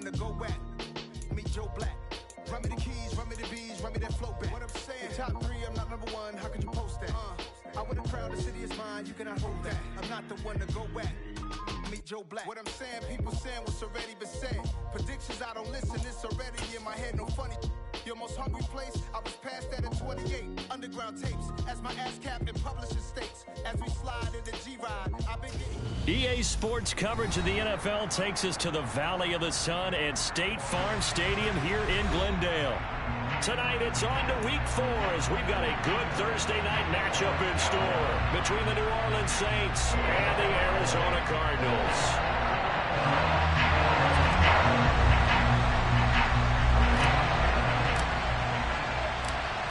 one to go at. Meet Joe Black. Run me the keys, run me the bees, run me that flow back. What I'm saying, the top 3, I'm not number 1. How could you post that? I would have proud, the city is mine, you cannot hold that. I'm not the one to go at. Meet Joe Black. What I'm saying, people saying what's already been said. Predictions, I don't listen, it's already in my head, no funny. Your most hungry place, I was past that at 28. Underground tapes, as my ass cap in publishing states. As we slide in the G-Ride, I've been getting... EA Sports coverage of the NFL takes us to the Valley of the Sun at State Farm Stadium here in Glendale. Tonight, it's on to Week 4 as we've got a good Thursday night matchup in store between the New Orleans Saints and the Arizona Cardinals.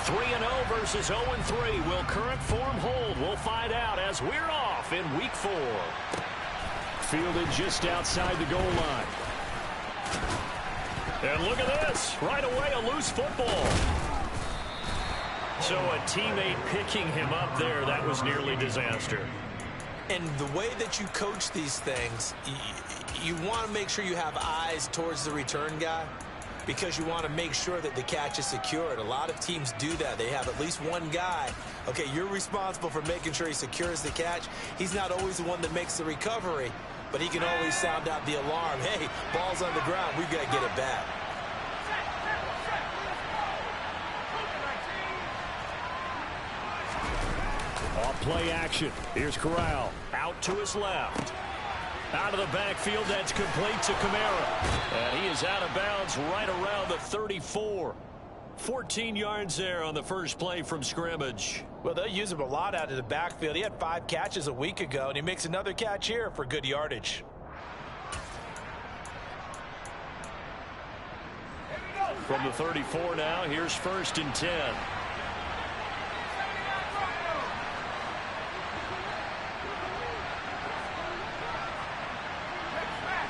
3-0 versus 0-3. Will current form hold? We'll find out as we're off in Week 4. Fielded just outside the goal line. And look at this. Right away, a loose football. So a teammate picking him up there, that was nearly disaster. And the way that you coach these things, you want to make sure you have eyes towards the return guy, because you want to make sure that the catch is secured. A lot of teams do that. They have at least one guy. Okay, you're responsible for making sure he secures the catch. He's not always the one that makes the recovery, but he can always sound out the alarm. Hey, ball's on the ground. We've got to get it back. Off play action. Here's Corral. Out to his left. Out of the backfield, that's complete to Kamara. And he is out of bounds right around the 34. 14 yards there on the first play from scrimmage. Well, they'll use him a lot out of the backfield. He had 5 catches a week ago, and he makes another catch here for good yardage. From the 34 now, here's 1st and 10.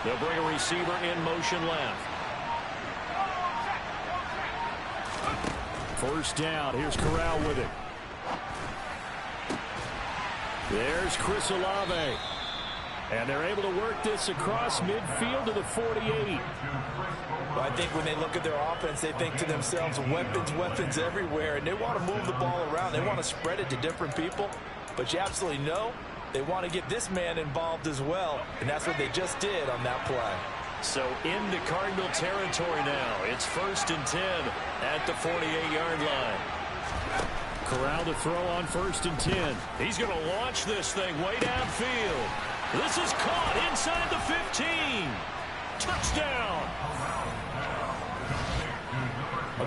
They'll bring a receiver in motion left. 1st down. Here's Corral with it. There's Chris Olave. And they're able to work this across midfield to the 48. Well, I think when they look at their offense, they think to themselves, weapons everywhere. And they want to move the ball around. They want to spread it to different people. But you absolutely know they want to get this man involved as well, and that's what they just did on that play. So into Cardinal territory now. It's 1st and 10 at the 48-yard line. Corral to throw on 1st and 10. He's going to launch this thing way downfield. This is caught inside the 15. Touchdown.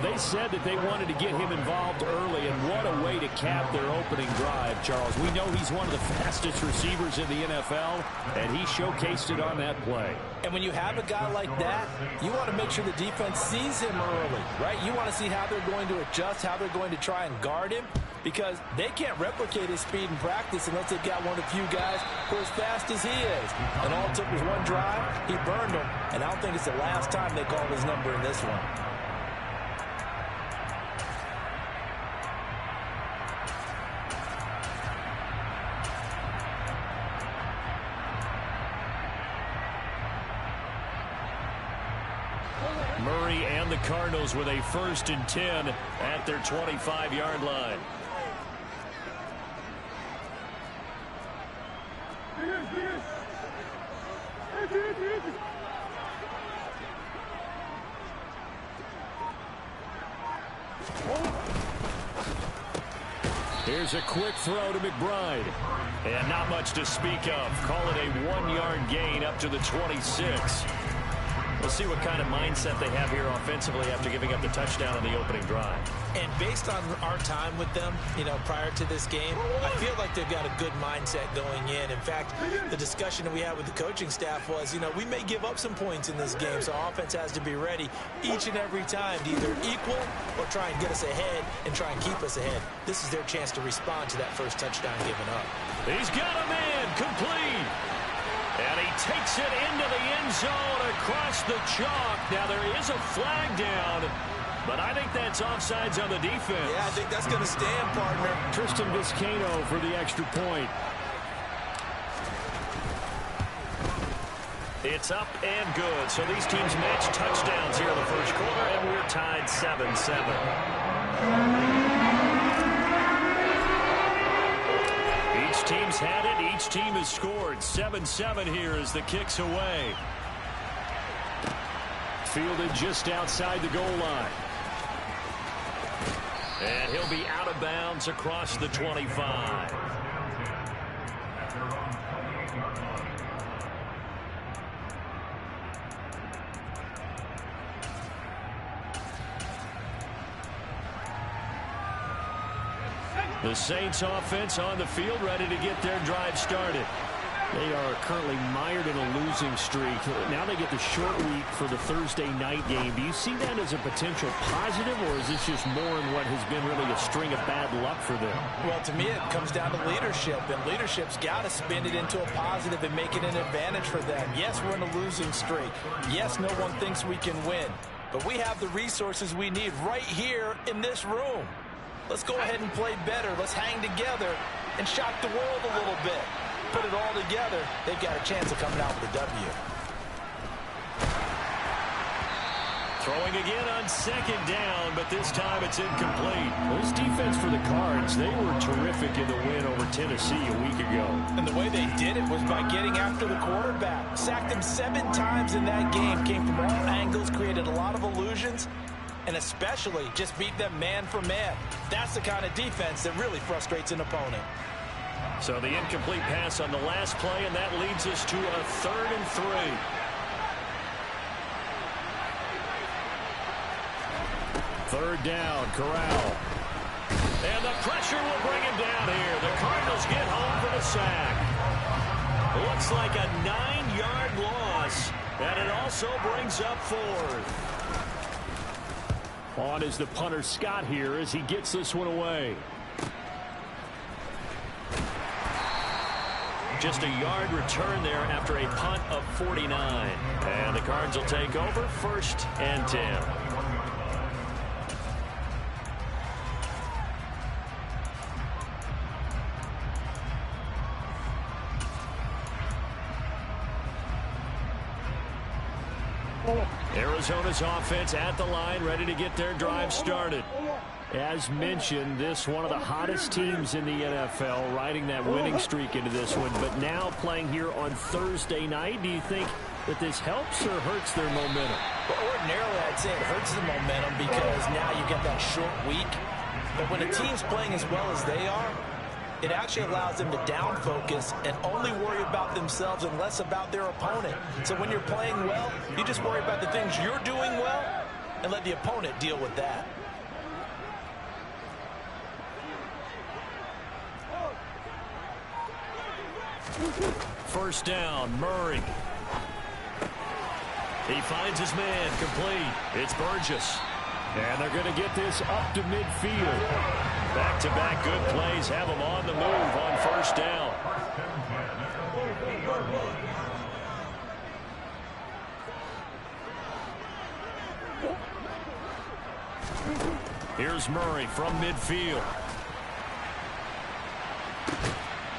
They said that they wanted to get him involved early, and what a way to cap their opening drive, Charles. We know he's one of the fastest receivers in the NFL, and he showcased it on that play. And when you have a guy like that, you want to make sure the defense sees him early, right? You want to see how they're going to adjust, how they're going to try and guard him, because they can't replicate his speed in practice unless they've got one of the few guys who are as fast as he is. And all it took was one drive. He burned him, and I don't think it's the last time they called his number in this one. Murray and the Cardinals with a 1st and 10 at their 25-yard line. Here's a quick throw to McBride. And not much to speak of. Call it a 1-yard gain up to the 26. We'll see what kind of mindset they have here offensively after giving up the touchdown on the opening drive. And based on our time with them, prior to this game, I feel like they've got a good mindset going in. In fact, the discussion that we had with the coaching staff was, we may give up some points in this game, so our offense has to be ready each and every time to either equal or try and get us ahead and try and keep us ahead. This is their chance to respond to that first touchdown given up. He's got a man complete. And he takes it into the end zone across the chalk. Now there is a flag down, but I think that's offsides on the defense. Yeah, I think that's going to stand, partner. Tristan Vizcaino for the extra point. It's up and good. So these teams match touchdowns here in the first quarter, and we're tied 7-7. Each team's had it. Each team has scored. 7-7 here as the kick's away. Fielded just outside the goal line. And he'll be out of bounds across the 25. The Saints offense on the field, ready to get their drive started. They are currently mired in a losing streak. Now they get the short week for the Thursday night game. Do you see that as a potential positive, or is this just more in what has been really a string of bad luck for them? Well, to me, it comes down to leadership, and leadership's got to spin it into a positive and make it an advantage for them. Yes, we're in a losing streak. Yes, no one thinks we can win, but we have the resources we need right here in this room. Let's go ahead and play better. Let's hang together and shock the world a little bit. Put it all together, they've got a chance of coming out with a W. Throwing again on second down, but this time it's incomplete. This defense for the Cards, they were terrific in the win over Tennessee a week ago. And the way they did it was by getting after the quarterback. Sacked him 7 times in that game. Came from all angles, created a lot of illusions, and especially just beat them man for man. That's the kind of defense that really frustrates an opponent. So the incomplete pass on the last play, and that leads us to a 3rd and 3. Third down, Corral. And the pressure will bring him down here. The Cardinals get home for the sack. Looks like a 9-yard loss, and it also brings up 4th. On is the punter Scott here as he gets this one away. Just a yard return there after a punt of 49. And the Cards will take over 1st and 10. Arizona's offense at the line, ready to get their drive started. As mentioned, this one of the hottest teams in the NFL, riding that winning streak into this one, but now playing here on Thursday night. Do you think that this helps or hurts their momentum? Well, ordinarily, I'd say it hurts the momentum because now you get that short week. But when a team's playing as well as they are, it actually allows them to down focus and only worry about themselves and less about their opponent. So when you're playing well, you just worry about the things you're doing well and let the opponent deal with that. First down, Murray. He finds his man, complete. It's Burgess. And they're going to get this up to midfield. Back-to-back good plays have them on the move on first down. Here's Murray from midfield.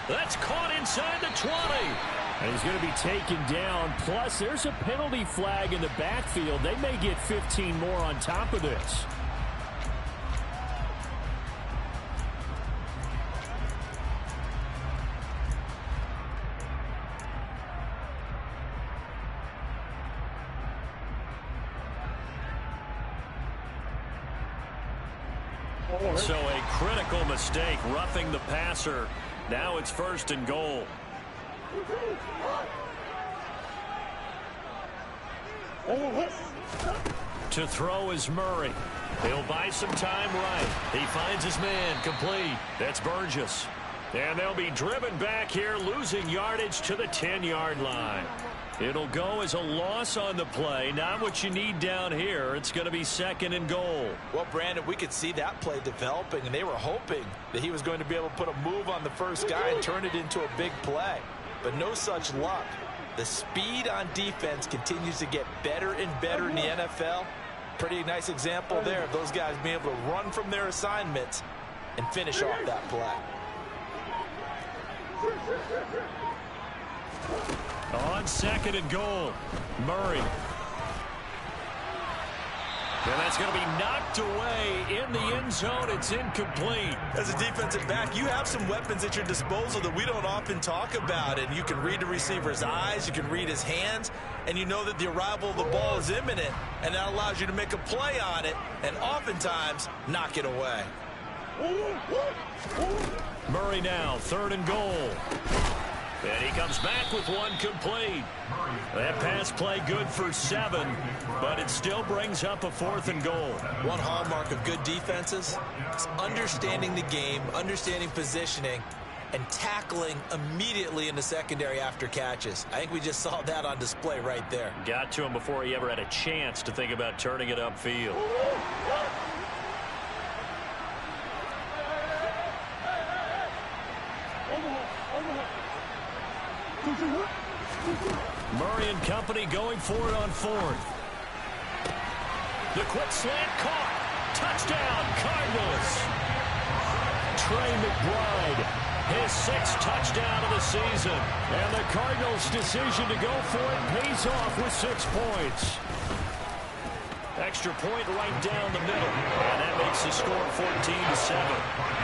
That's caught inside the 20. And he's going to be taken down. Plus, there's a penalty flag in the backfield. They may get 15 more on top of this. So a critical mistake, roughing the passer. Now it's 1st and goal. To throw is Murray. He'll buy some time right. He finds his man, complete. That's Burgess. And they'll be driven back here, losing yardage to the 10-yard line. It'll go as a loss on the play. Not what you need down here. It's going to be 2nd and goal. Well, Brandon, we could see that play developing, and they were hoping that he was going to be able to put a move on the first guy and turn it into a big play. But no such luck. The speed on defense continues to get better and better in the NFL. Pretty nice example there of those guys being able to run from their assignments and finish off that play. On 2nd and goal, Murray. And that's going to be knocked away in the end zone. It's incomplete. As a defensive back, you have some weapons at your disposal that we don't often talk about. And you can read the receiver's eyes, you can read his hands, and you know that the arrival of the ball is imminent, and that allows you to make a play on it and oftentimes knock it away. Murray now, 3rd and goal. And he comes back with one complete. That pass play good for 7, but it still brings up a 4th and goal. One hallmark of good defenses is understanding the game, understanding positioning, and tackling immediately in the secondary after catches. I think we just saw that on display right there. Got to him before he ever had a chance to think about turning it upfield. Murray and company going for it on 4th. The quick slant caught. Touchdown, Cardinals. Trey McBride, his 6th touchdown of the season. And the Cardinals' decision to go for it pays off with 6 points. Extra point right down the middle. And that makes the score 14-7.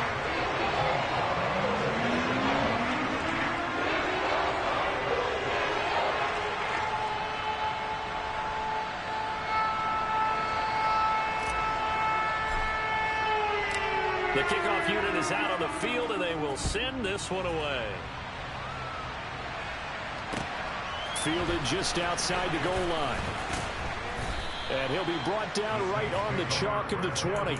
The kickoff unit is out on the field, and they will send this one away. Fielded just outside the goal line. And he'll be brought down right on the chalk of the 20.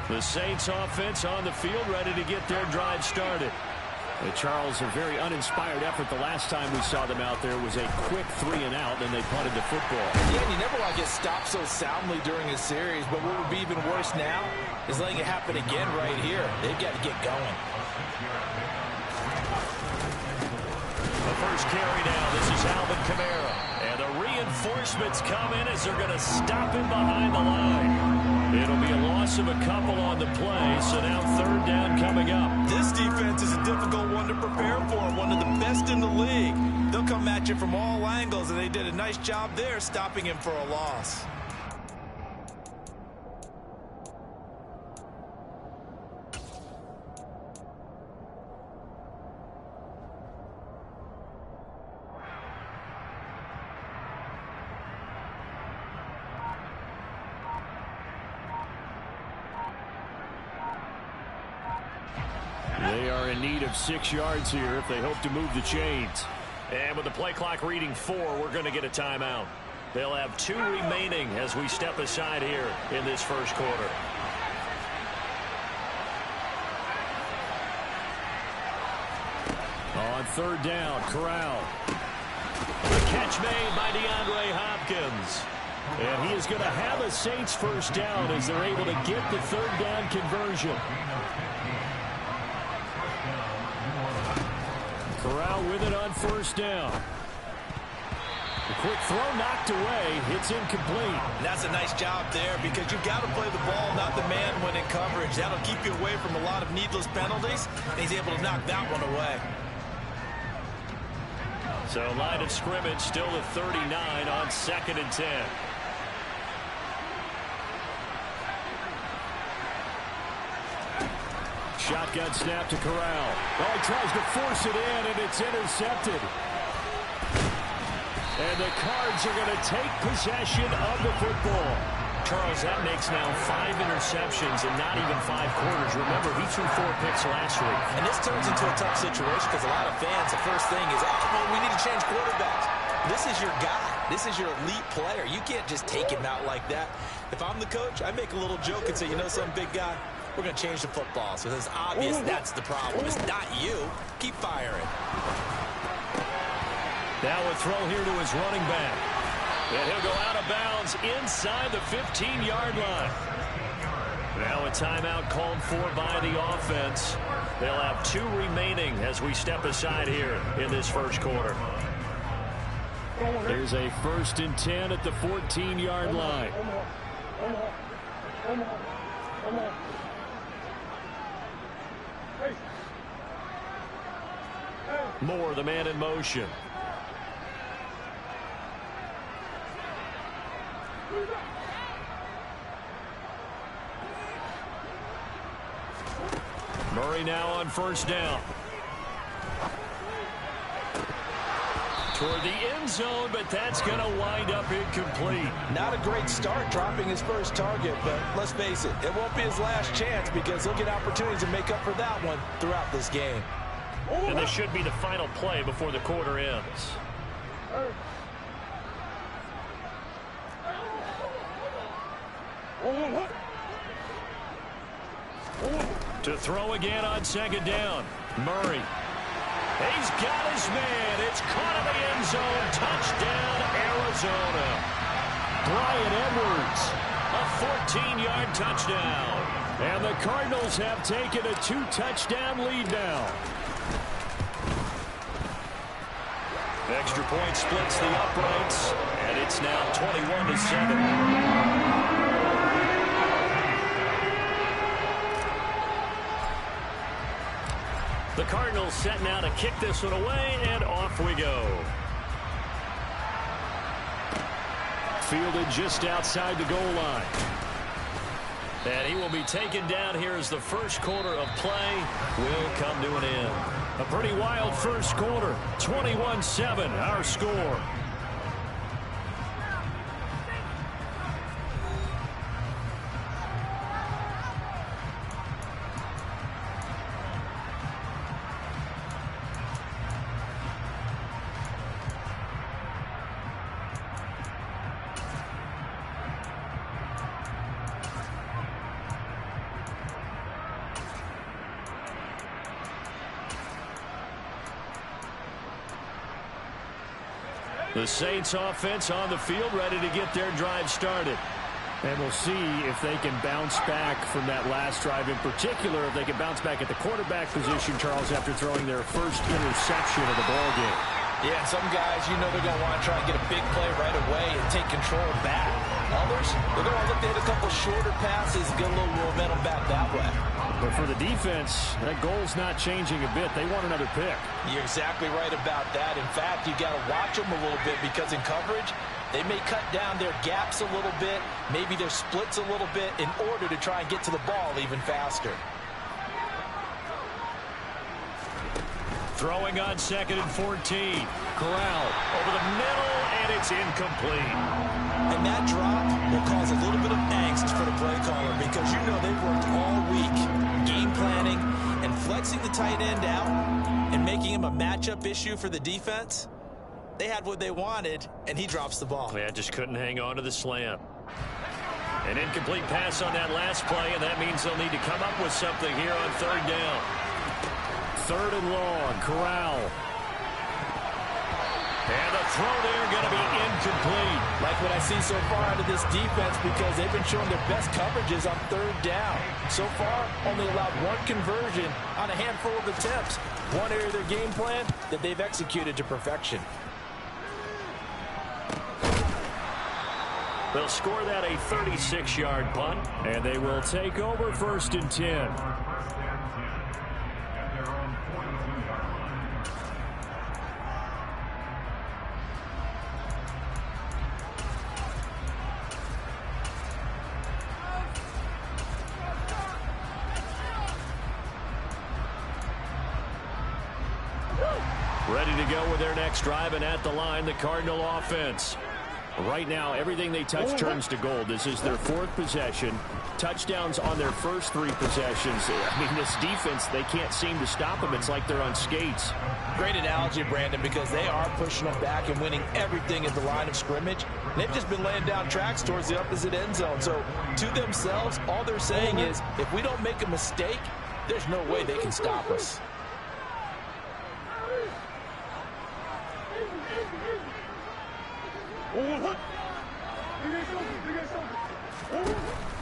The Saints offense on the field, ready to get their drive started. And Charles, a very uninspired effort. The last time we saw them out there was a quick 3-and-out, and they punted the football. Yeah, and you never want to get stopped so soundly during a series, but what would be even worse now is letting it happen again right here. They've got to get going. The first carry now. This is Alvin Kamara. And the reinforcements come in as they're going to stop him behind the line. It'll be a loss of a couple on the play, so now 3rd down coming up. This defense is a difficult one to prepare for, one of the best in the league. They'll come at you from all angles, and they did a nice job there stopping him for a loss. They are in need of 6 yards here if they hope to move the chains. And with the play clock reading 4, we're going to get a timeout. They'll have 2 remaining as we step aside here in this first quarter. On 3rd down, Corral. The catch made by DeAndre Hopkins. And he is going to have a Saints first down as they're able to get the 3rd down conversion. Corral with it on 1st down. The quick throw knocked away. It's incomplete. And that's a nice job there because you've got to play the ball, not the man when in coverage. That'll keep you away from a lot of needless penalties. And he's able to knock that one away. So line of scrimmage still at 39 on 2nd and 10. Shotgun snap to Corral. Oh, he tries to force it in, and it's intercepted. And the Cards are going to take possession of the football. Charles, that makes now 5 interceptions in not even 5 quarters. Remember, he threw 4 picks last week. And this turns into a tough situation because a lot of fans, the first thing is, oh, well, we need to change quarterbacks. This is your guy. This is your elite player. You can't just take him out like that. If I'm the coach, I make a little joke and say, you know something, big guy? We're going to change the football. So it's obvious that's the problem. It's not you. Keep firing. Now a throw here to his running back. And he'll go out of bounds inside the 15-yard line. Now a timeout called for by the offense. They'll have 2 remaining as we step aside here in this first quarter. Here's a 1st and 10 at the 14-yard line. Moore, the man in motion. Murray now on 1st down. Toward the end zone, but that's going to wind up incomplete. Not a great start dropping his first target, but let's face it, it won't be his last chance because he'll get opportunities to make up for that one throughout this game. And this should be the final play before the quarter ends. To throw again on 2nd down. Murray. He's got his man. It's caught in the end zone. Touchdown, Arizona. Bryan Edwards. A 14-yard touchdown. And the Cardinals have taken a 2-touchdown lead now. Extra point splits the uprights, and it's now 21-7. The Cardinals set now to kick this one away, and off we go. Fielded just outside the goal line. And he will be taken down here as the first quarter of play will come to an end. A pretty wild first quarter. 21-7, our score. The Saints offense on the field, ready to get their drive started. And we'll see if they can bounce back from that last drive. In particular, if they can bounce back at the quarterback position, Charles, after throwing their first interception of the ball game. Yeah, some guys, you know they're going to want to try and get a big play right away and take control back. Others, they're going to look to hit a couple shorter passes and get a little momentum back that way. But for the defense, that goal's not changing a bit. They want another pick. You're exactly right about that. In fact, you got to watch them a little bit because in coverage, they may cut down their gaps a little bit, maybe their splits a little bit in order to try and get to the ball even faster. Throwing on 2nd and 14. Corral over the middle, and it's incomplete. And that drop will cause a little bit of angst for the play caller because you know they've worked all week game planning and flexing the tight end out and making him a matchup issue for the defense. They had what they wanted, and he drops the ball. Yeah, just couldn't hang on to the slant. An incomplete pass on that last play, and that means they'll need to come up with something here on 3rd down. 3rd and long, Corral. And the throw there going to be incomplete. Like what I see so far out of this defense because they've been showing their best coverages on 3rd down. So far, only allowed 1 conversion on a handful of attempts. One area of their game plan that they've executed to perfection. They'll score that a 36-yard punt, and they will take over 1st and 10. Ready to go with their next drive, and at the line, the Cardinal offense. Right now, everything they touch turns to gold. This is their 4th possession. Touchdowns on their first 3 possessions. I mean, this defense, they can't seem to stop them. It's like they're on skates. Great analogy, Brandon, because they are pushing them back and winning everything at the line of scrimmage. They've just been laying down tracks towards the opposite end zone. So, to themselves, all they're saying is, if we don't make a mistake, there's no way they can stop us.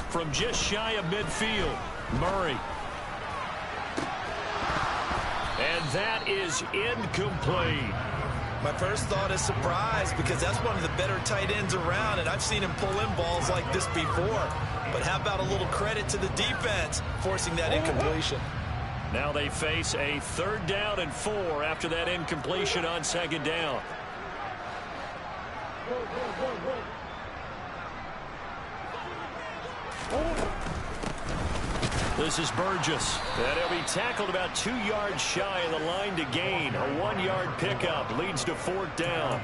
from just shy of midfield. Murray. And that is incomplete. My first thought is surprise, because that's one of the better tight ends around, and I've seen him pull in balls like this before. But how about a little credit to the defense forcing that incompletion? Now they face a 3rd down and 4 after that incompletion on 2nd down. This is Burgess. And he'll be tackled about 2 yards shy of the line to gain. A 1-yard pickup leads to 4th down.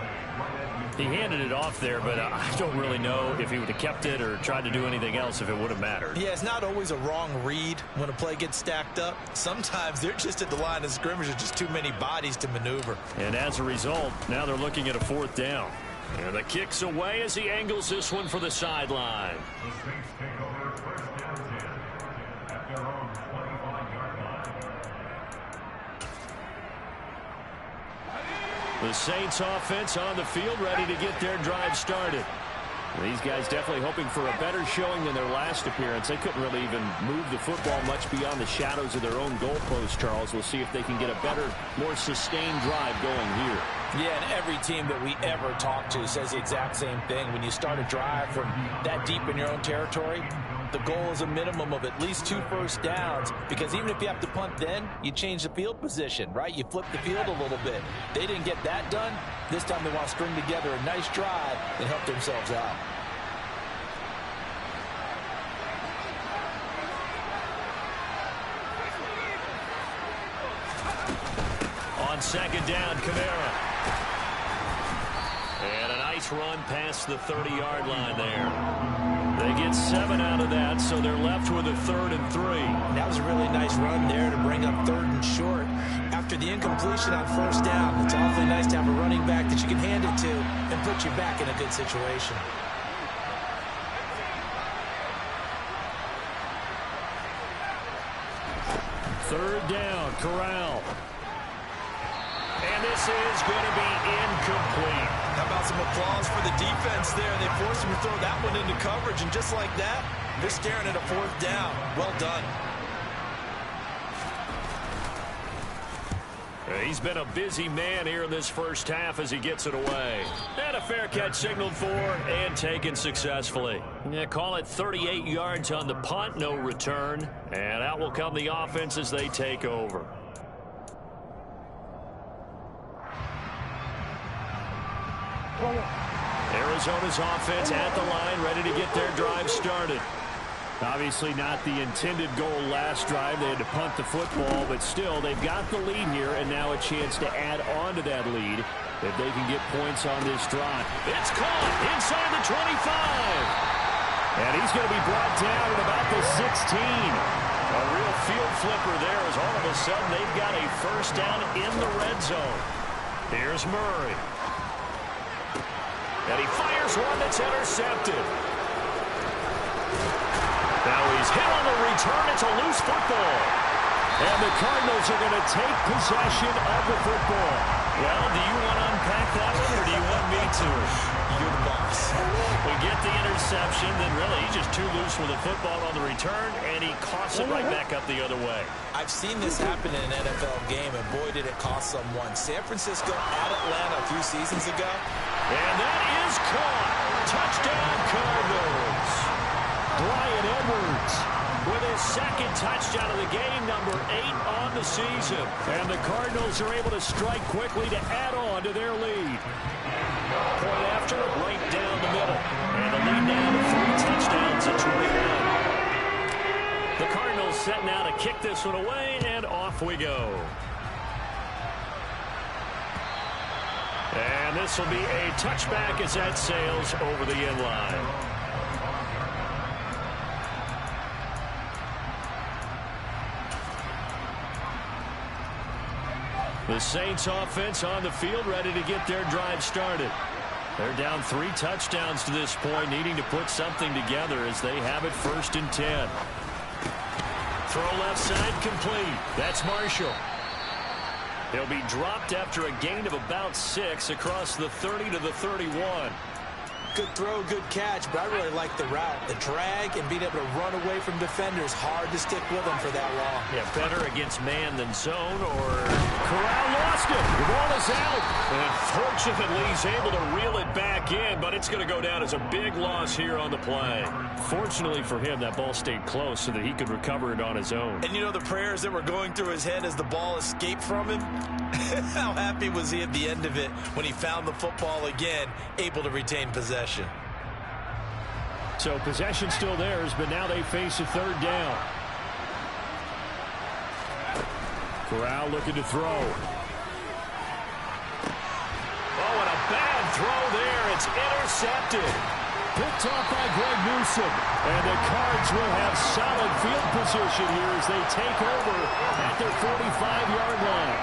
He handed it off there, but I don't really know if he would have kept it or tried to do anything else if it would have mattered. Yeah, it's not always a wrong read when a play gets stacked up. Sometimes they're just at the line of scrimmage with just too many bodies to maneuver. And as a result, now they're looking at a 4th down. And the kick's away as he angles this one for the sideline. The Saints offense on the field, ready to get their drive started. These guys definitely hoping for a better showing than their last appearance. They couldn't really even move the football much beyond the shadows of their own goalpost, Charles. We'll see if they can get a better, more sustained drive going here. Yeah, and every team that we ever talk to says the exact same thing. When you start a drive from that deep in your own territory, the goal is a minimum of at least 2 first downs, because even if you have to punt then, you change the field position, right? You flip the field a little bit. They didn't get that done. This time they want to string together a nice drive and help themselves out. On 2nd down, Kamara. And a nice run past the 30-yard line there. They get 7 out of that, so they're left with a 3rd and 3. That was a really nice run there to bring up 3rd and short. After the incompletion on 1st down, it's awfully nice to have a running back that you can hand it to and put you back in a good situation. Third down, Corral. And this is going to be incomplete. How about some applause for the defense there? They forced him to throw that one into coverage, and just like that, they're staring at a 4th down. Well done. He's been a busy man here in this first half as he gets it away. And a fair catch signaled for and taken successfully. Yeah, call it 38 yards on the punt, no return. And out will come the offense as they take over. Arizona's offense at the line, ready to get their drive started. Obviously not the intended goal last drive. They had to punt the football, but still, they've got the lead here, and now a chance to add on to that lead if they can get points on this drive. It's caught inside the 25. And he's going to be brought down at about the 16. A real field flipper there as all of a sudden they've got a first down in the red zone. Here's Murray. And he fires one that's intercepted. Now he's hit on the return. It's a loose football. And the Cardinals are going to take possession of the football. Well, do you want to unpack that one, or do you want me to? You're the boss. We get the interception, then really he's just too loose with the football on the return, and he coughs it right back up the other way. I've seen this happen in an NFL game, and boy, did it cost someone. San Francisco at Atlanta a few seasons ago. And that is caught. Touchdown, Cardinals. Bryan Edwards with his second touchdown of the game, number 8 on the season. And the Cardinals are able to strike quickly to add on to their lead. Point after, right down the middle. And the lead now to 3 touchdowns at 21. The Cardinals set now to kick this one away, and off we go. And this will be a touchback as that sails over the end line. The Saints offense on the field, ready to get their drive started. They're down 3 touchdowns to this point, needing to put something together as they have it 1st and 10. Throw left side complete. That's Marshall. He'll be dropped after a gain of about 6 across the 30 to the 31. Good throw, good catch, but I really like the route. The drag and being able to run away from defenders, hard to stick with them for that long. Yeah, better against man than zone, or Corral lost it. The ball is out. And fortunately, he's able to reel it back in, but it's going to go down as a big loss here on the play. Fortunately for him, that ball stayed close so that he could recover it on his own. And you know the prayers that were going through his head as the ball escaped from him? How happy was he at the end of it when he found the football again, able to retain possession? So possession still theirs, but now they face a third down. Corral looking to throw. Oh, and a bad throw there. It's intercepted. Picked off by Greg Newsome. And the Cards will have solid field position here as they take over at their 45-yard line.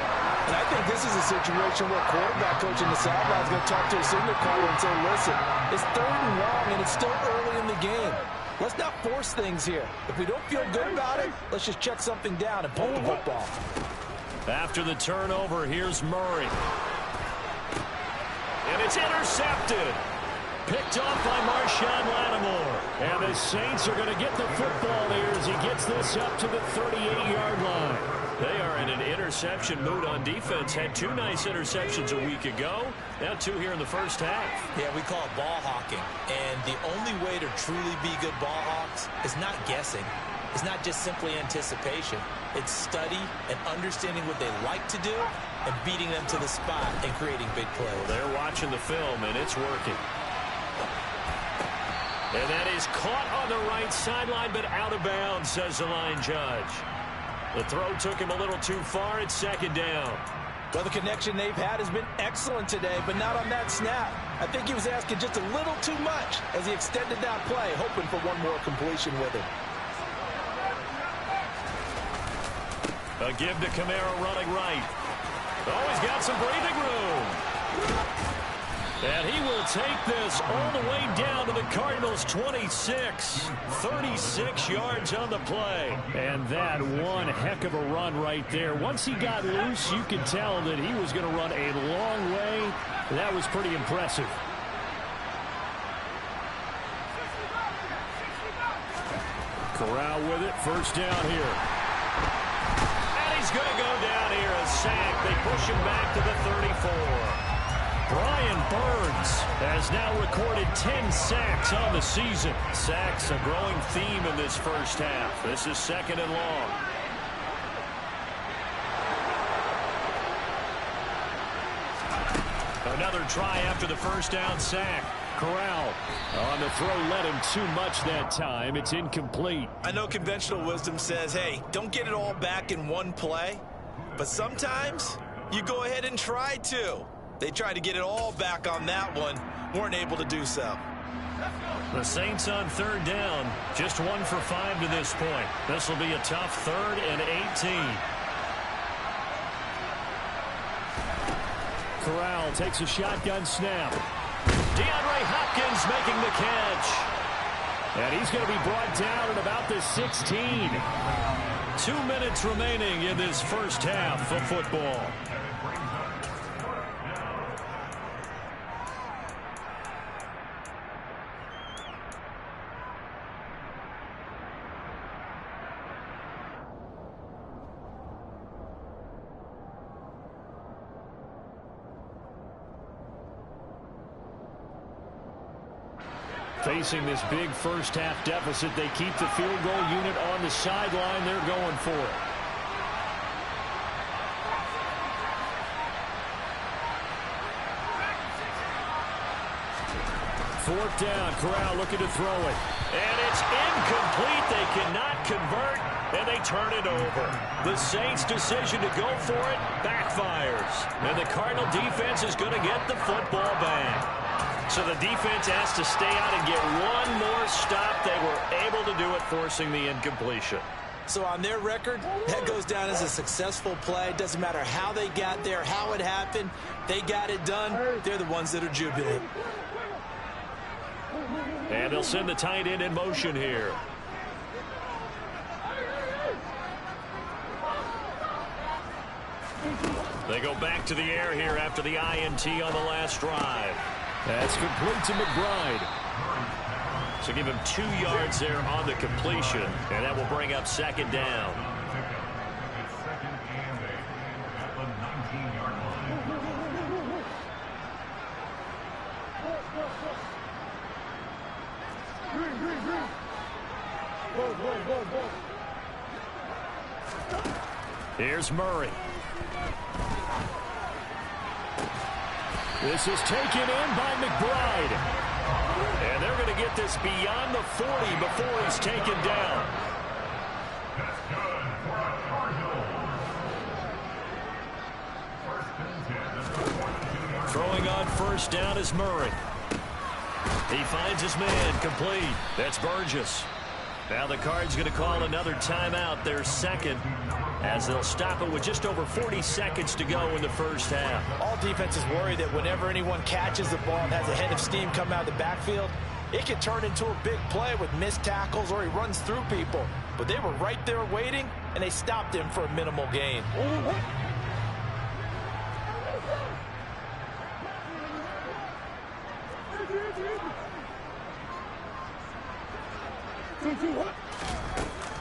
And I think this is a situation where quarterback coach in the sideline is going to talk to a signal caller and say, listen, it's 3rd and long, and it's still early in the game. Let's not force things here. If we don't feel good about it, let's just check something down and punt the football. After the turnover, here's Murray. And it's intercepted. Picked off by Marshawn Lattimore. And the Saints are going to get the football here as he gets this up to the 38-yard line. They are in an interception mood on defense. Had 2 nice interceptions a week ago. Now 2 here in the first half. Yeah, we call it ball hawking. And the only way to truly be good ball hawks is not guessing. It's not just simply anticipation. It's study and understanding what they like to do and beating them to the spot and creating big plays. Well, they're watching the film, and it's working. And that is caught on the right sideline, but out of bounds, says the line judge. The throw took him a little too far. It's 2nd down. Well, the connection they've had has been excellent today, but not on that snap. I think he was asking just a little too much as he extended that play, hoping for one more completion with it. A give to Kamara running right. Oh, he's got some breathing room. And he will take this all the way down to the Cardinals' 26. 36 yards on the play. And that one heck of a run right there. Once he got loose, you could tell that he was going to run a long way. That was pretty impressive. Corral with it. 1st down here. And he's going to go down here. A sack. They push him back to the 34. Brian Burns has now recorded 10 sacks on the season. Sacks a growing theme in this first half. This is 2nd and long. Another try after the 1st down sack. Corral on the throw, led him too much that time. It's incomplete. I know conventional wisdom says, hey, don't get it all back in one play. But sometimes you go ahead and try to. They tried to get it all back on that one. Weren't able to do so. The Saints on 3rd down. Just 1 for 5 to this point. This will be a tough 3rd and 18. Corral takes a shotgun snap. DeAndre Hopkins making the catch. And he's going to be brought down at about the 16. 2 minutes remaining in this first half of football. Facing this big first half deficit, they keep the field goal unit on the sideline. They're going for it. 4th down. Corral looking to throw it. And it's incomplete. They cannot convert, and they turn it over. The Saints' decision to go for it backfires. And the Cardinal defense is going to get the football back. So the defense has to stay out and get one more stop. They were able to do it, forcing the incompletion. So on their record, that goes down as a successful play. Doesn't matter how they got there, how it happened. They got it done. They're the ones that are jubilant. And they'll send the tight end in motion here. They go back to the air here after the INT on the last drive. That's complete to McBride. So give him 2 yards there on the completion, and that will bring up second down. Here's Murray. This is taken in by McBride. And they're going to get this beyond the 40 before he's taken down. Throwing on first down is Murray. He finds his man complete. That's Burgess. Now the Cards going to call another timeout, their second, as they'll stop it with just over 40 seconds to go in the first half. All defenses worry that whenever anyone catches the ball and has a head of steam come out of the backfield, it can turn into a big play with missed tackles or he runs through people. But they were right there waiting, and they stopped him for a minimal gain.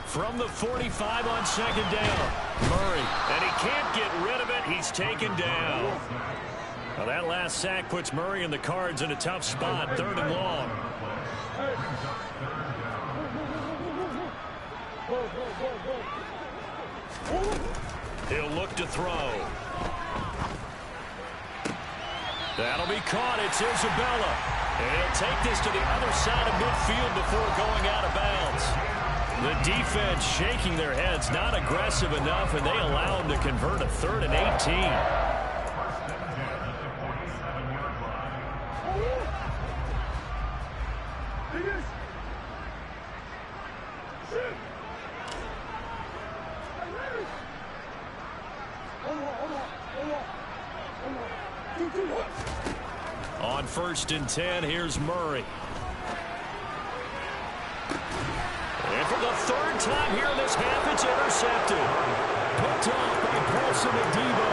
From the 45 on second down, Murray, and he can't get rid of it. He's taken down. Well, that last sack puts Murray and the Cards in a tough spot, 3rd and long. He'll look to throw. That'll be caught. It's Isabella. And he'll take this to the other side of midfield before going out of bounds. The defense shaking their heads, not aggressive enough, and they allow him to convert a 3rd and 18. On 1st and 10, here's Murray. And for the 3rd time here in this half, it's intercepted. Picked off by Paulson Adebo.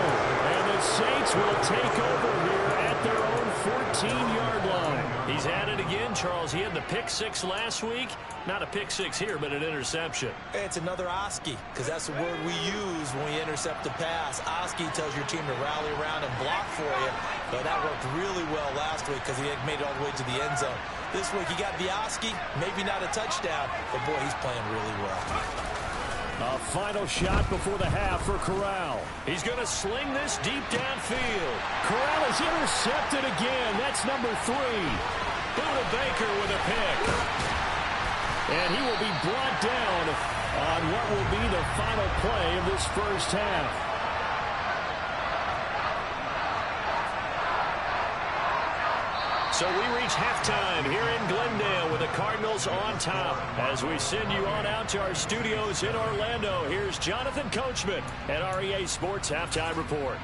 And the Saints will take over here at their own 14-yard line. He's at it again, Charles. He had the pick-6 last week. Not a pick-6 here, but an interception. It's another Oski, because that's the word we use when we intercept a pass. Oski tells your team to rally around and block for you. But that worked really well last week because he had made it all the way to the end zone. This week he got the Oski, maybe not a touchdown, but boy, he's playing really well. A final shot before the half for Corral. He's going to sling this deep downfield. Corral is intercepted again. That's number 3. Buda Baker with a pick. And he will be brought down on what will be the final play of this first half. So we reach halftime here in Glendale with the Cardinals on top. As we send you on out to our studios in Orlando, here's Jonathan Coachman at REA Sports Halftime Report.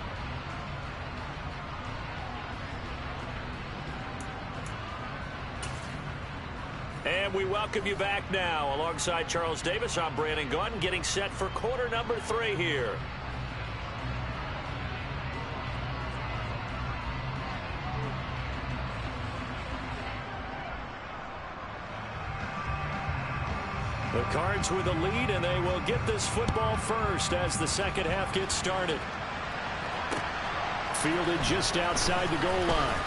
And we welcome you back now. Alongside Charles Davis, I'm Brandon Gunn, getting set for quarter number 3 here. The Cards with a lead, and they will get this football first as the second half gets started. Fielded just outside the goal line.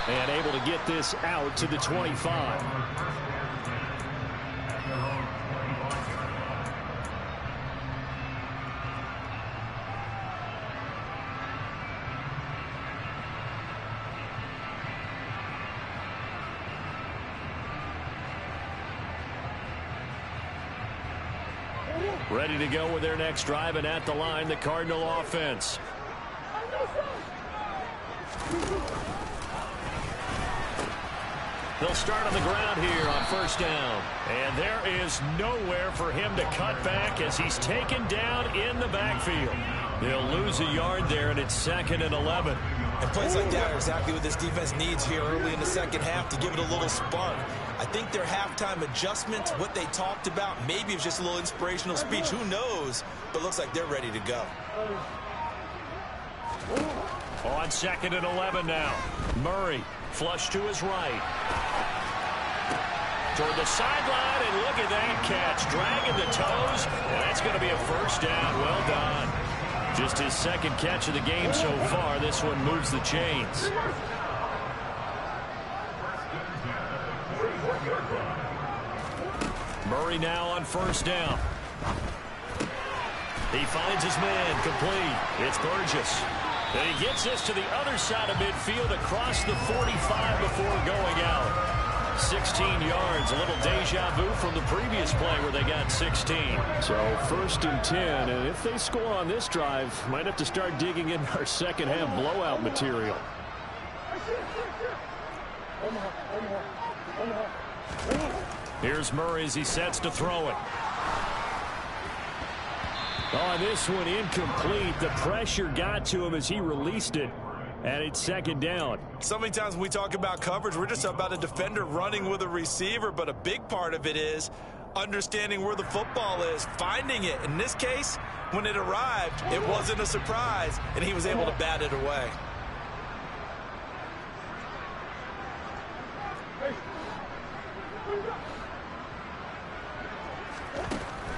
And able to get this out to the 25. Ready to go with their next drive, and at the line, the Cardinal offense. They'll start on the ground here on first down. And there is nowhere for him to cut back as he's taken down in the backfield. They'll lose a yard there, and it's 2nd and 11. And plays like that are exactly what this defense needs here early in the second half to give it a little spark. I think their halftime adjustments, what they talked about, maybe it's just a little inspirational speech. Who knows? But looks like they're ready to go. On 2nd and 11 now. Murray flush to his right. Toward the sideline, and look at that catch. Dragging the toes, and that's going to be a first down. Well done. Just his second catch of the game so far. This one moves the chains. Murray now on first down. He finds his man complete. It's Burgess. And he gets this to the other side of midfield across the 45 before going out. 16 yards, a little deja vu from the previous play where they got 16. So 1st and 10, and if they score on this drive, might have to start digging in our second half blowout material. Here's Murray as he sets to throw it. Oh, this one incomplete. The pressure got to him as he released it. And it's 2nd down. So many times when we talk about coverage, we're just about a defender running with a receiver, but a big part of it is understanding where the football is, finding it. In this case, when it arrived, it wasn't a surprise, and he was able to bat it away.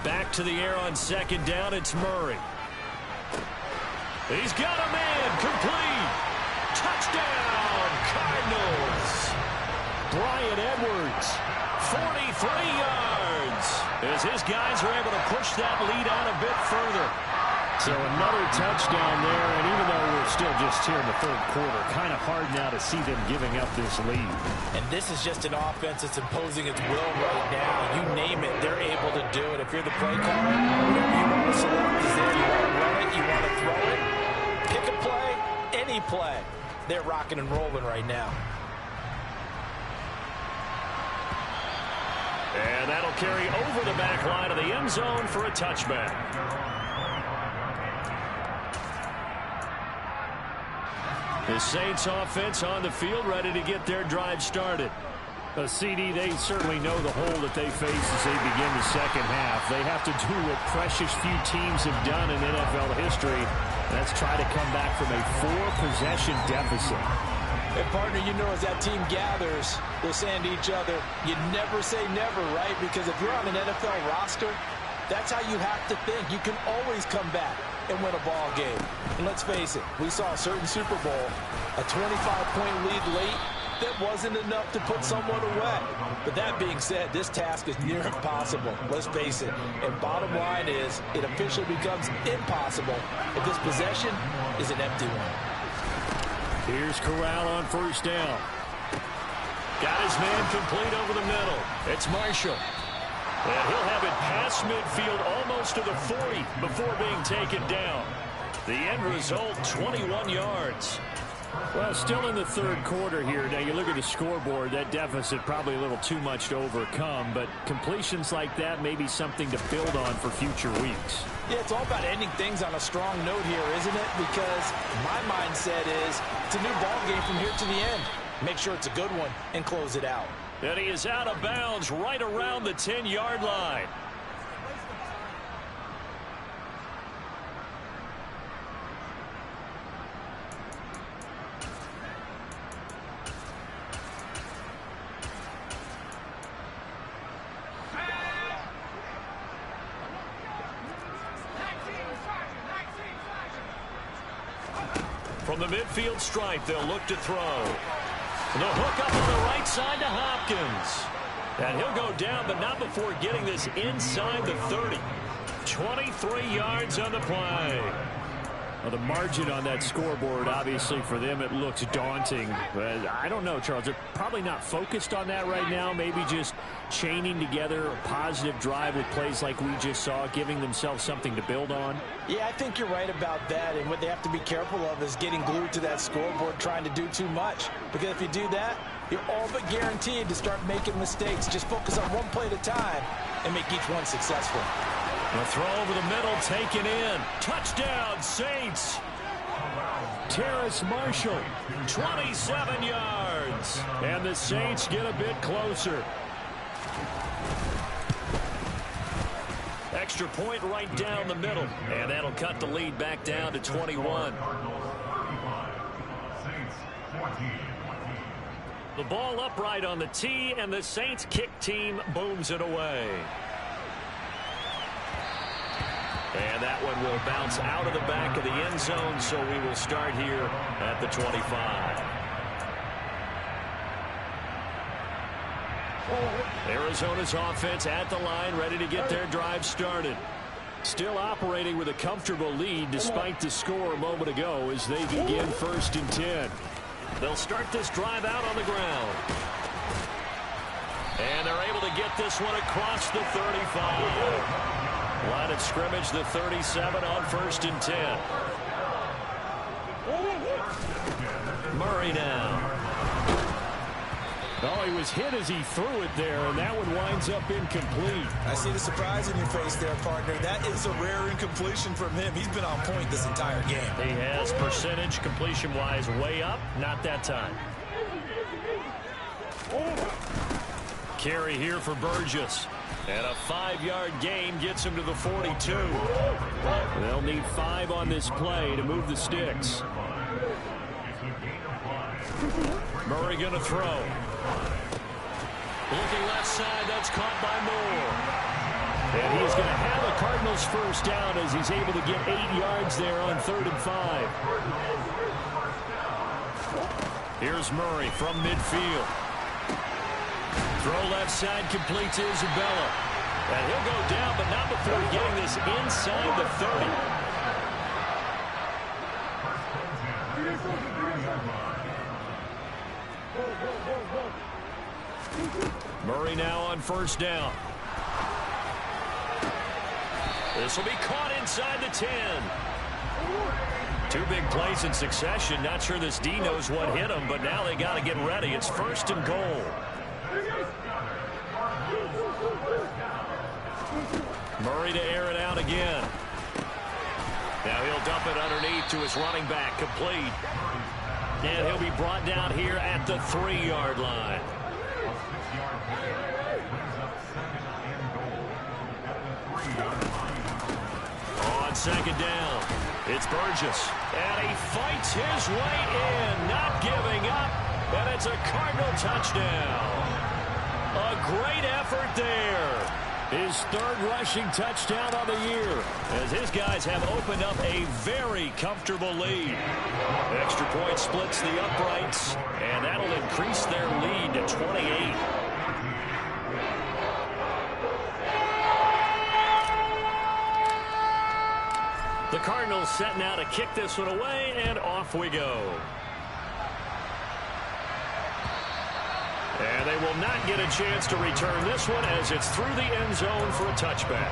Back to the air on 2nd down, it's Murray. He's got a man, complete. Touchdown, Cardinals. Bryan Edwards, 43 yards. As his guys are able to push that lead out a bit further. So another touchdown there, and even though we're still just here in the 3rd quarter, kind of hard now to see them giving up this lead. And this is just an offense that's imposing its will right now. You name it, they're able to do it. If you're the play caller, whatever you want to select is there. You want to run it, you want to throw it, pick a play, any play. They're rocking and rolling right now. And that'll carry over the back line of the end zone for a touchback. The Saints offense on the field, ready to get their drive started. CD, they certainly know the hole that they face as they begin the second half. They have to do what precious few teams have done in NFL history. That's try to come back from a 4-possession deficit. And, partner, you know, as that team gathers, they're saying to each other, you never say never, right? Because if you're on an NFL roster, that's how you have to think. You can always come back and win a ball game. And let's face it, we saw a certain Super Bowl, a 25-point lead late, that wasn't enough to put someone away. But that being said, this task is near impossible. Let's face it. And bottom line is, it officially becomes impossible if this possession is an empty one. Here's Corral on first down. Got his man complete over the middle. It's Marshall. And he'll have it past midfield almost to the 40 before being taken down. The end result, 21 yards. Well, still in the 3rd quarter here. Now, you look at the scoreboard, that deficit probably a little too much to overcome, but completions like that may be something to build on for future weeks. Yeah, it's all about ending things on a strong note here, isn't it? Because my mindset is it's a new ball game from here to the end. Make sure it's a good one and close it out. And he is out of bounds right around the 10-yard line. From the midfield stripe, they'll look to throw. The hook up on the right side to Hopkins. And he'll go down, but not before getting this inside the 30. 23 yards on the play. Well, the margin on that scoreboard, obviously, for them, it looks daunting. But I don't know, Charles. They're probably not focused on that right now. Maybe just chaining together a positive drive with plays like we just saw, giving themselves something to build on. Yeah, I think you're right about that. And what they have to be careful of is getting glued to that scoreboard, trying to do too much. Because if you do that, you're all but guaranteed to start making mistakes. Just focus on one play at a time and make each one successful. The throw over the middle, taken in. Touchdown, Saints. Terrace Marshall, 27 yards. And the Saints get a bit closer. Extra point right down the middle. And that'll cut the lead back down to 21. The ball upright on the tee, and the Saints kick team booms it away. And that one will bounce out of the back of the end zone, so we will start here at the 25. Arizona's offense at the line, ready to get their drive started. Still operating with a comfortable lead despite the score a moment ago as they begin 1st and 10. They'll start this drive out on the ground. And they're able to get this one across the 35. Line of scrimmage, the 37 on 1st and 10. Murray now. Oh, he was hit as he threw it there, and that one winds up incomplete. I see the surprise in your face there, partner. That is a rare incompletion from him. He's been on point this entire game. He has percentage completion-wise way up. Not that time. Carry here for Burgess. And a 5-yard gain gets him to the 42. They'll need 5 on this play to move the sticks. Murray going to throw. Looking left side, that's caught by Moore. And he's going to have a Cardinals first down as he's able to get 8 yards there on 3rd and 5. Here's Murray from midfield. Throw left side, complete to Isabella. And he'll go down, but not before getting this inside the 30. Murray now on 1st down. This will be caught inside the 10. 2 big plays in succession. Not sure this D knows what hit him, but now they got to get ready. It's 1st and goal. Murray to air it out again. Now he'll dump it underneath to his running back, complete. And he'll be brought down here at the 3-yard line. On 2nd down, it's Burgess. And he fights his way in, not giving up. And it's a Cardinal touchdown. A great effort there. His 3rd rushing touchdown of the year, as his guys have opened up a very comfortable lead. Extra point splits the uprights, and that'll increase their lead to 28. The Cardinals set now to kick this one away, and off we go. And they will not get a chance to return this one as it's through the end zone for a touchback.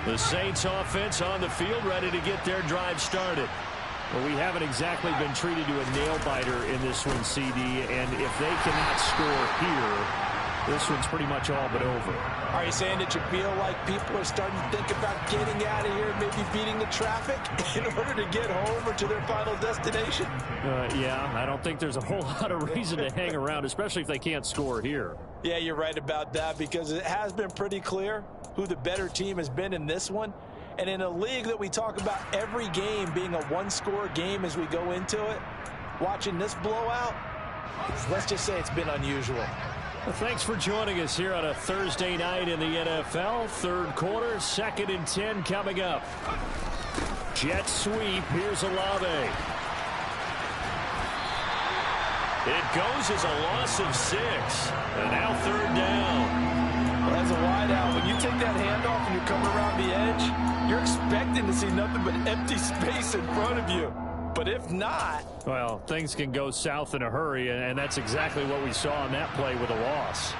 The Saints offense on the field ready to get their drive started. Well, we haven't exactly been treated to a nail-biter in this one, CD, and if they cannot score here, this one's pretty much all but over. Are you saying that you feel like people are starting to think about getting out of here, maybe beating the traffic in order to get home or to their final destination? Yeah, I don't think there's a whole lot of reason to hang around, especially if they can't score here. Yeah, you're right about that, because it has been pretty clear who the better team has been in this one. And in a league that we talk about every game being a one-score game as we go into it, watching this blowout, let's just say it's been unusual. Well, thanks for joining us here on a Thursday night in the NFL. 3rd quarter, 2nd and 10 coming up. Jet sweep. Here's Olave. It goes as a loss of 6. And now 3rd down. Well, as a wideout, when you take that handoff and you come around the edge, you're expecting to see nothing but empty space in front of you. But if not... Well, things can go south in a hurry, and that's exactly what we saw on that play with a loss.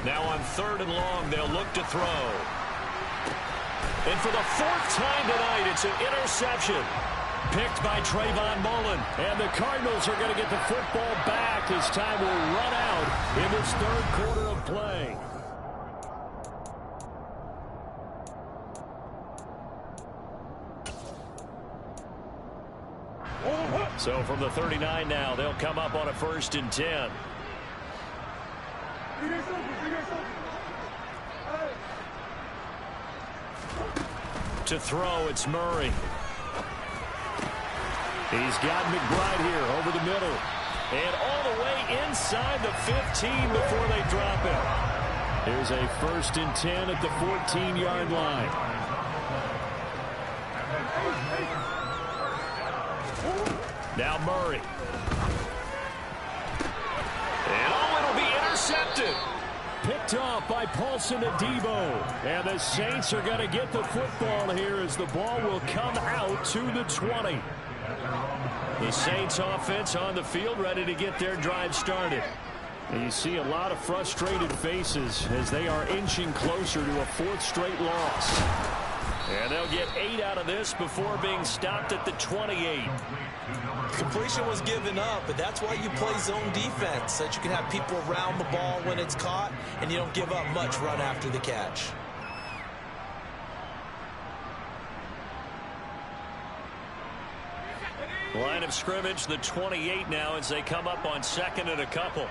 Now on 3rd and long, they'll look to throw. And for the 4th time tonight, it's an interception. picked by Trayvon Mullen. And the Cardinals are going to get the football back as time will run out in this third quarter of play. So from the 39 now, they'll come up on a 1st and 10. To throw, it's Murray. He's got McBride here over the middle. And all the way inside the 15 before they drop it. Here's a 1st and 10 at the 14-yard line. Now Murray. And it'll be intercepted. Picked off by Paulson Adebo. And the Saints are going to get the football here as the ball will come out to the 20. The Saints offense on the field ready to get their drive started. And you see a lot of frustrated faces as they are inching closer to a 4th straight loss. And they'll get 8 out of this before being stopped at the 28. Completion was given up, but that's why you play zone defense, so that you can have people around the ball when it's caught, and you don't give up much run after the catch. Line of scrimmage, the 28 now as they come up on 2nd and a couple.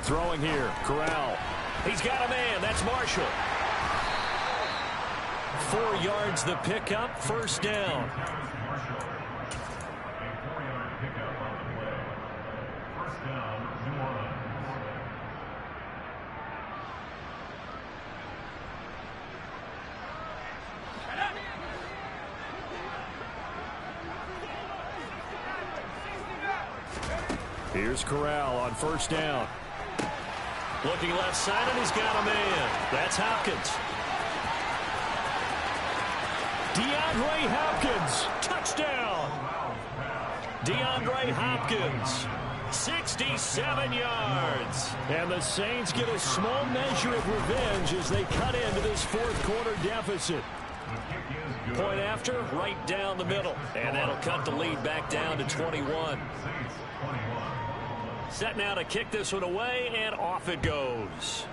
Throwing here, Corral. He's got a man. That's Marshall. 4 yards the pickup, 1st down. Here's Corral on 1st down. Looking left side, and he's got a man. That's Hopkins. DeAndre Hopkins. Touchdown. DeAndre Hopkins. 67 yards. And the Saints get a small measure of revenge as they cut into this 4th quarter deficit. Point after, right down the middle. And that'll cut the lead back down to 21. Set now to kick this one away, and off it goes.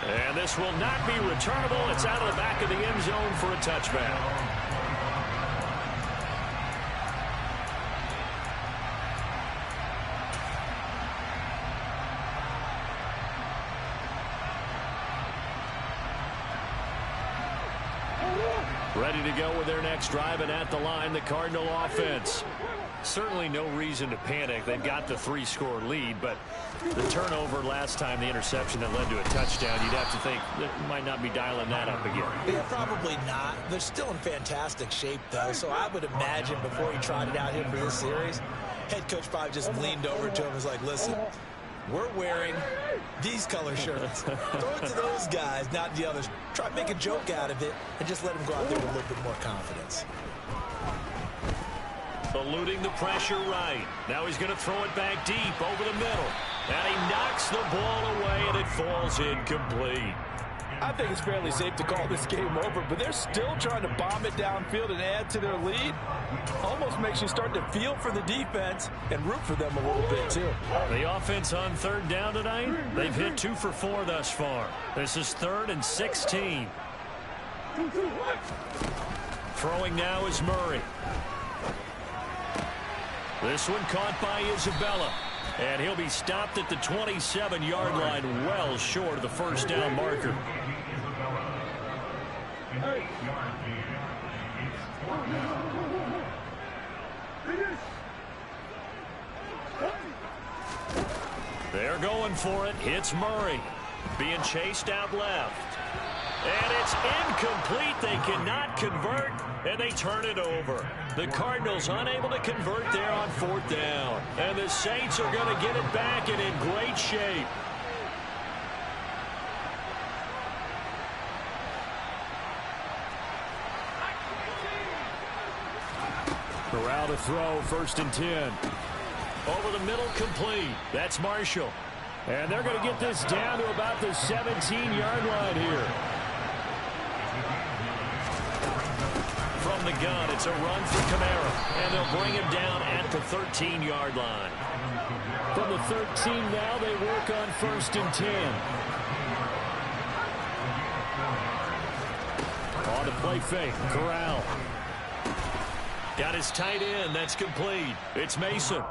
And this will not be returnable. It's out of the back of the end zone for a touchback. Ready to go with their next drive, and at the line, the Cardinal offense. Certainly no reason to panic. They've got the 3-score lead, but the turnover last time, the interception that led to a touchdown, you'd have to think that might not be dialing that up again. Yeah, probably not. They're still in fantastic shape, though, so I would imagine before he tried it out here for this series, head coach probably just leaned over to him and was like, listen, we're wearing these color shirts. Throw it to those guys, not the others. Try to make a joke out of it and just let them go out there with a little bit more confidence. Eluding the pressure right. Now he's going to throw it back deep over the middle. And he knocks the ball away, and it falls incomplete. I think it's fairly safe to call this game over, but they're still trying to bomb it downfield and add to their lead. Almost makes you start to feel for the defense and root for them a little bit, too. The offense on 3rd down tonight, they've hit 2 for 4 thus far. This is 3rd and 16. Throwing now is Murray. This one caught by Isabella. And he'll be stopped at the 27-yard line, well short of the 1st down marker. They're going for it. It's Murray being chased out left. And it's incomplete. They cannot convert, and they turn it over. The Cardinals unable to convert there on 4th down. And the Saints are going to get it back and in great shape. Corral to throw, 1st and 10. Over the middle, complete. That's Marshall. And they're going to get this down to about the 17-yard line here. From the gun, it's a run for Kamara, and they'll bring him down at the 13-yard line. From the 13 now, they work on 1st and 10. On the play fake, Corral. Got his tight end. That's complete. It's Mason.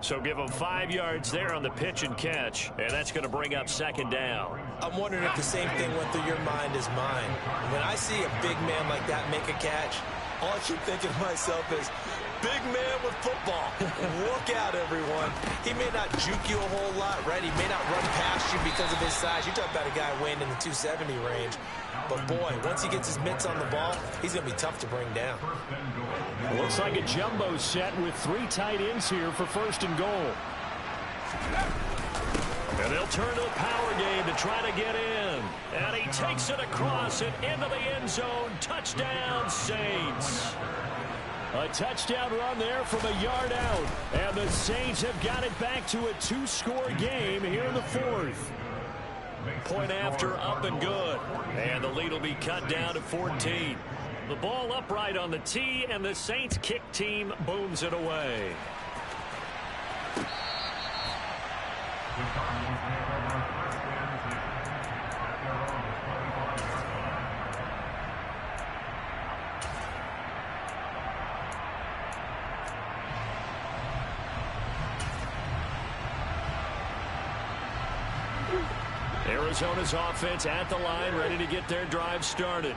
So give him 5 yards there on the pitch and catch, and that's going to bring up 2nd down. I'm wondering if the same thing went through your mind as mine. When I see a big man like that make a catch, all I keep thinking to myself is, big man with football. Look out, everyone. He may not juke you a whole lot, right? He may not run past you because of his size. You talk about a guy weighing in the 270 range. But, boy, once he gets his mitts on the ball, he's going to be tough to bring down. Looks like a jumbo set with 3 tight ends here for 1st and goal. And they'll turn to the power game to try to get in. And he takes it across and into the end zone. Touchdown, Saints. A touchdown run there from a yard out. And the Saints have got it back to a 2-score game here in the 4th. Point after, up and good. And the lead will be cut down to 14. The ball upright on the tee, and the Saints kick team booms it away. Arizona's offense at the line, ready to get their drive started.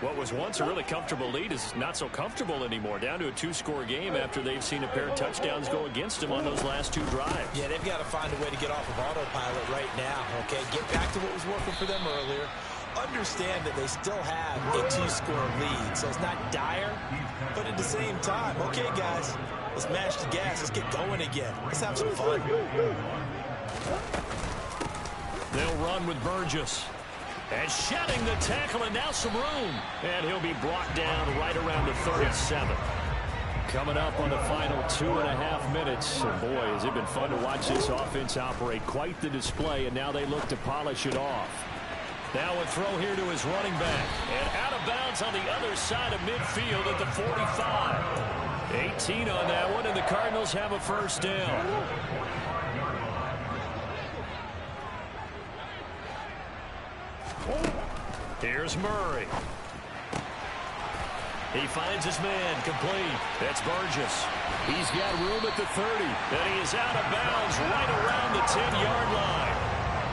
What was once a really comfortable lead is not so comfortable anymore. Down to a 2-score game after they've seen a pair of touchdowns go against them on those last 2 drives. Yeah, they've got to find a way to get off of autopilot right now, okay? Get back to what was working for them earlier. Understand that they still have a 2-score lead, so it's not dire, but at the same time, okay, guys, let's mash the gas. Let's get going again. Let's have some fun. They'll run with Burgess. And shedding the tackle, and now some room. And he'll be brought down right around the 37. Coming up on the final 2.5 minutes. And boy, has it been fun to watch this offense operate. Quite the display, and now they look to polish it off. Now a throw here to his running back. And out of bounds on the other side of midfield at the 45. 18 on that one, and the Cardinals have a 1st down. Here's Murray. He finds his man, complete. That's Burgess. He's got room at the 30. And he is out of bounds right around the 10-yard line.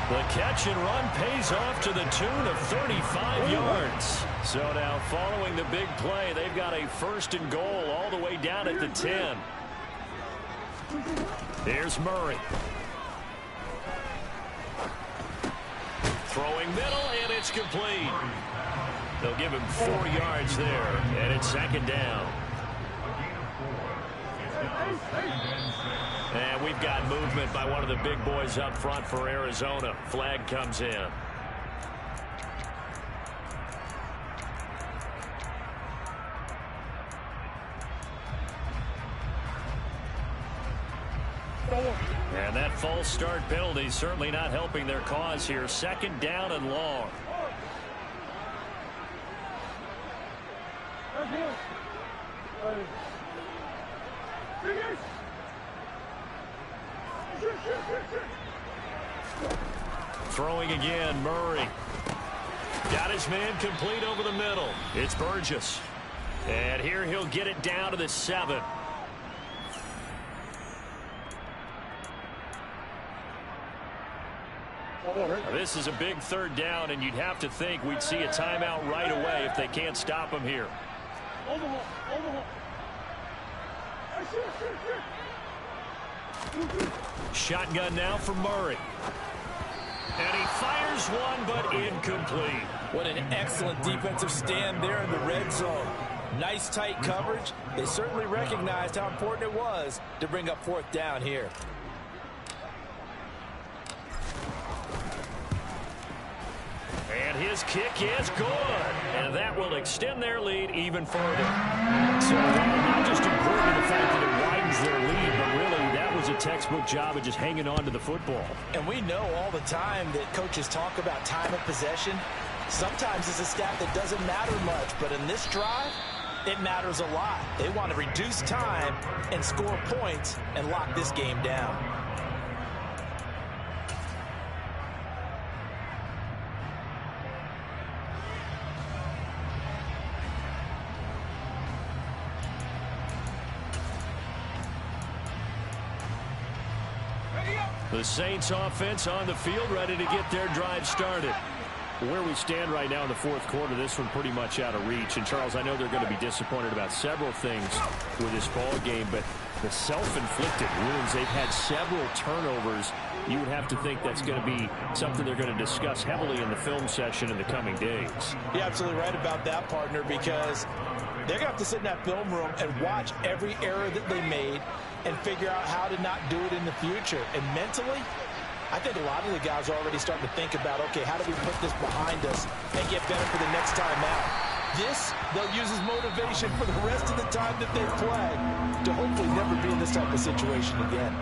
The catch and run pays off to the tune of 35 yards. So now following the big play, they've got a 1st and goal all the way down at the 10. Here's Murray. Throwing middle, and it's complete. They'll give him 4 yards there, and it's 2nd down. And we've got movement by one of the big boys up front for Arizona. Flag comes in. And that false start penalty certainly not helping their cause here. 2nd down and long. Throwing again, Murray. Got his man complete over the middle. It's Burgess. And here he'll get it down to the 7. This is a big 3rd down, and you'd have to think we'd see a timeout right away if they can't stop him here. Shotgun now for Murray. And he fires one, but incomplete. What an excellent defensive stand there in the red zone. Nice tight coverage. They certainly recognized how important it was to bring up 4th down here. And his kick is good. And that will extend their lead even further. So not just important in the fact that it widens their lead, but really that was a textbook job of just hanging on to the football. And we know all the time that coaches talk about time of possession. Sometimes it's a stat that doesn't matter much, but in this drive, it matters a lot. They want to reduce time and score points and lock this game down. The Saints offense on the field, ready to get their drive started. Where we stand right now in the fourth quarter, this one pretty much out of reach. And, Charles, I know they're going to be disappointed about several things with this ball game, but the self-inflicted wounds, they've had several turnovers. You would have to think that's going to be something they're going to discuss heavily in the film session in the coming days. You're absolutely right about that, partner, because they're going to have to sit in that film room and watch every error that they made and figure out how to not do it in the future. And mentally, I think a lot of the guys are already starting to think about, okay, how do we put this behind us and get better for the next time out? This, they'll use as motivation for the rest of the time that they play to hopefully never be in this type of situation again.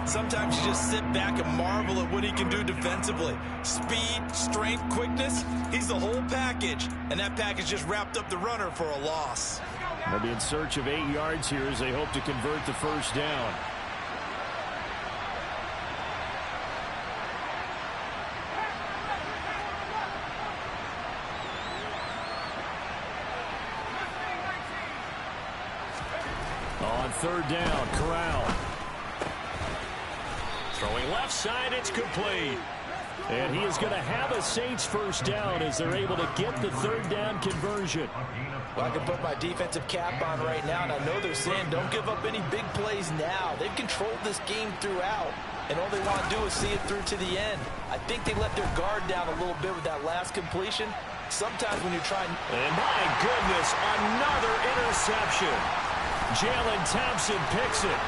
Sometimes you just sit back and marvel at what he can do defensively. Speed, strength, quickness, he's the whole package. And that package just wrapped up the runner for a loss. They'll be in search of 8 yards here as they hope to convert the first down. On third down, Corral. Throwing left side, it's complete. And he is going to have a Saints first down as they're able to get the third down conversion. Well, I can put my defensive cap on right now, and I know they're saying don't give up any big plays now. They've controlled this game throughout, and all they want to do is see it through to the end. I think they let their guard down a little bit with that last completion. Sometimes when you're trying... And my goodness, another interception. Jalen Thompson picks it.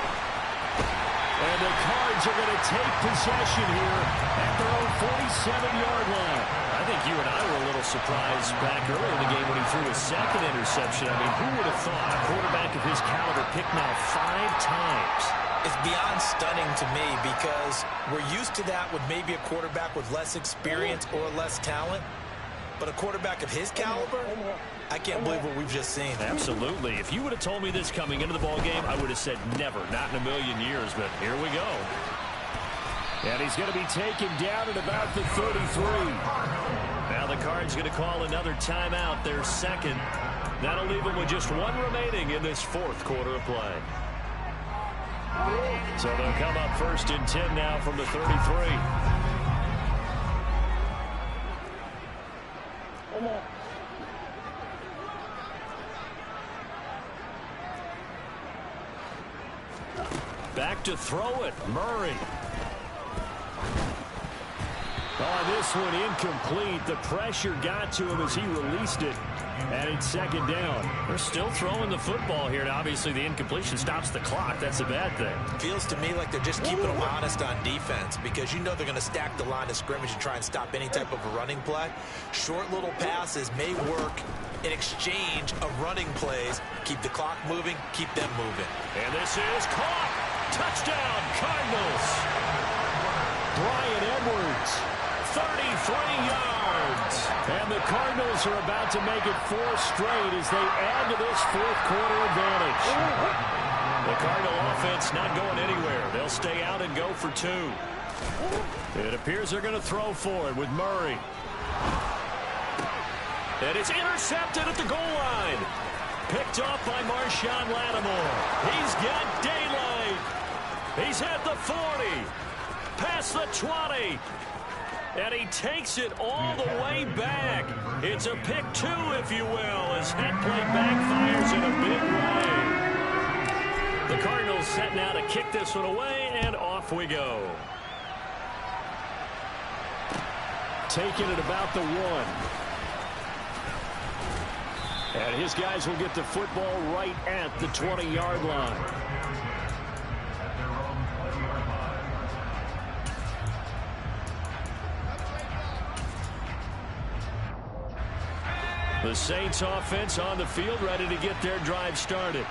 And the Cards are going to take possession here at their own 47-yard line. I think you and I were a little surprised back earlier in the game when he threw his second interception. I mean, who would have thought a quarterback of his caliber picked now 5 times? It's beyond stunning to me because we're used to that with maybe a quarterback with less experience or less talent. But a quarterback of his caliber, I can't believe what we've just seen. Absolutely. If you would have told me this coming into the ball game, I would have said never, not in a million years. But here we go. And he's going to be taken down at about the 33. Now the Cards going to call another timeout, their second. That'll leave them with just 1 remaining in this fourth quarter of play. So they'll come up first and 10 now from the 33. Back to throw it, Murray. Oh, this one incomplete. The pressure got to him as he released it. And it's second down. They're still throwing the football here, and obviously the incompletion stops the clock. That's a bad thing. Feels to me like they're just keeping them honest on defense because you know they're going to stack the line of scrimmage and try and stop any type of a running play. Short little passes may work in exchange of running plays. Keep the clock moving, keep them moving. And this is caught. Touchdown, Cardinals. Brian Edwards, 33 yards. And the Cardinals are about to make it 4 straight as they add to this fourth quarter advantage. The Cardinal offense not going anywhere. They'll stay out and go for 2. It appears they're going to throw for it with Murray. And it's intercepted at the goal line. Picked off by Marshawn Lattimore. He's got daylight. He's at the 40. Past the 20. And he takes it all the way back. It's a pick 2, if you will, as that play backfires in a big way. The Cardinals set now to kick this one away, and off we go. taking it about the 1. And his guys will get the football right at the 20-yard line. The Saints offense on the field, ready to get their drive started.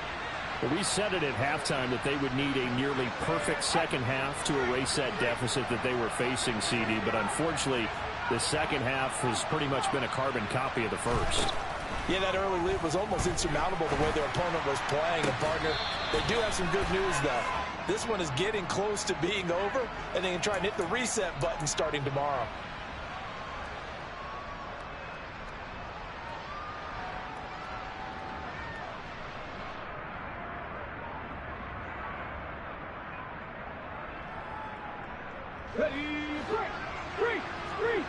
Well, we said it at halftime that they would need a nearly perfect second half to erase that deficit that they were facing, CD. But unfortunately, the second half has pretty much been a carbon copy of the first. Yeah, that early lead was almost insurmountable the way their opponent was playing. And, partner, they do have some good news, though. This one is getting close to being over, and they can try and hit the reset button starting tomorrow. Ready, break, three.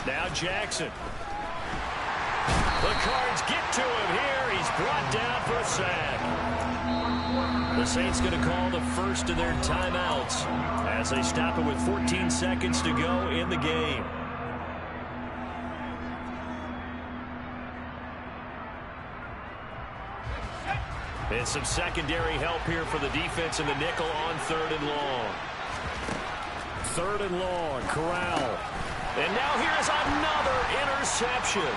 Now Jackson. The Cards get to him here. He's brought down for a sack. The Saints going to call the first of their timeouts as they stop it with 14 seconds to go in the game. And some secondary help here for the defense in the nickel on 3rd and long. 3rd and long, Corral. And now here's another interception.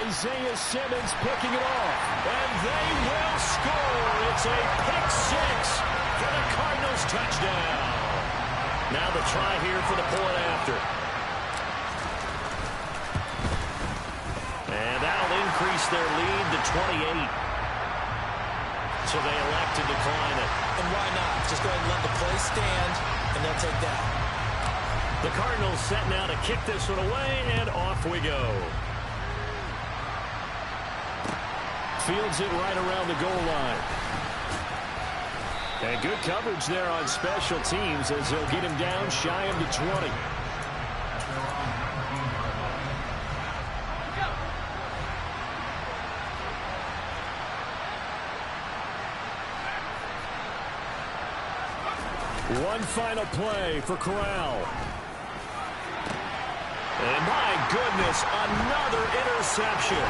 Isaiah Simmons picking it off. And they will score. It's a pick six for the Cardinals touchdown. Now the try here for the point after. And that'll increase their lead to 28. So they elect to decline it. And why not? Just go ahead and let the play stand, and they'll take that. The Cardinals set now to kick this one away, and off we go. Fields it right around the goal line. And good coverage there on special teams as they'll get him down shy of the 20. One final play for Corral. And my goodness, another interception.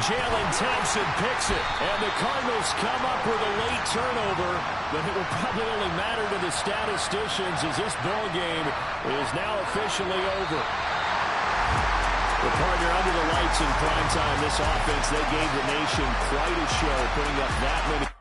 Jalen Thompson picks it. And the Cardinals come up with a late turnover, but it will probably only matter to the statisticians as this ball game is now officially over. The partner under the lights in primetime, this offense, they gave the nation quite a show, putting up that many.